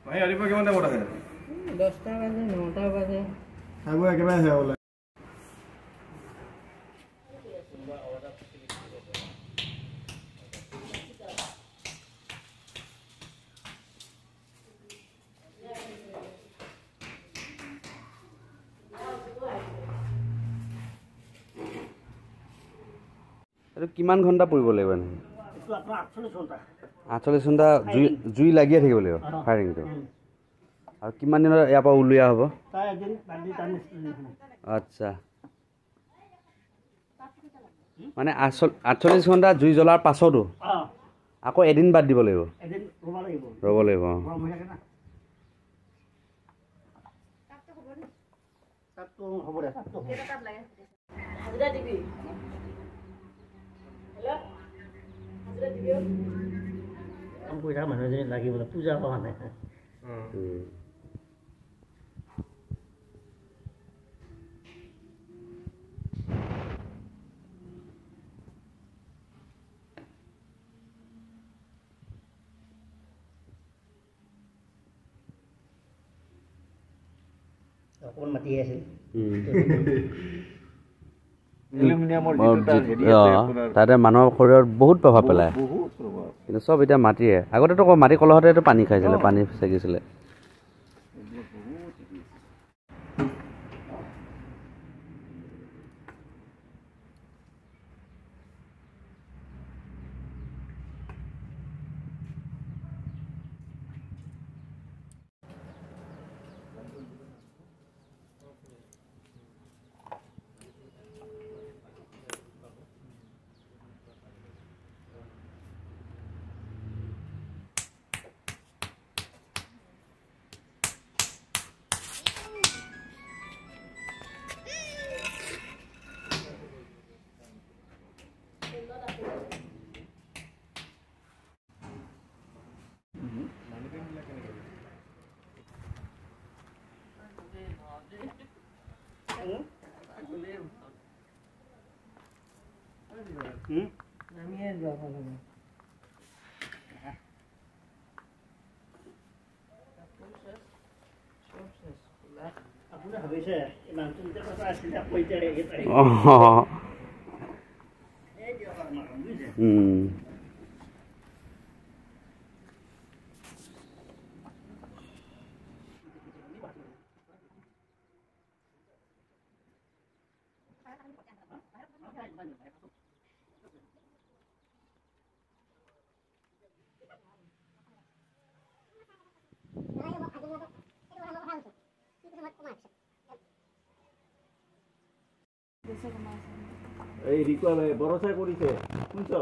ভাই আলিপা কিমান টাইমত আহে 10টা বাজে 9টা বাজে আগু একেবাৰে আহে ওলাই কিমান ঘণ্টা পৰিব লাগিব নে এইটো আপোনাৰ 48 ঘণ্টা 48 ঘণ্টা জুই লাগিয়ে থাকিব লাগিব ফায়াৰিংটো আৰু কিমান দিনৰ ইয়াৰ পৰা উলিয়া হ'ব তাই এদিন বান্ধি টানি আচ্ছা মানে 48 ঘণ্টা জুই জ্বলাৰ পাছতো আকৌ এদিন বাদ দিব লাগিব এদিন ৰ'ব লাগিব গৰম হৈ থাকে না তাতটো হ'ব দে তাতটো কেইটা তাত লাগে হাজিৰা দিবি হেল্ল' হাজিৰা দিবি কাম কৰি থকা মানুহ এজনী লাগিব পূজা হোৱা নাই অকণ মাতি আছিল তাতে মানুহৰ শৰীৰত বহুত প্ৰভাৱ পেলায় কিন্তু চব এতিয়া মাটিয়ে আগতেতো মাটি কলহতে পানী খাইছিলে পানী চেগিছিলে নামিয়ে যাব লাগে আপুনি ভাবিছে ইমানটো কথা আছিলে আকৌ এতিয়া এই ৰিকুৱালে বৰচাই কৰিছে শুনছ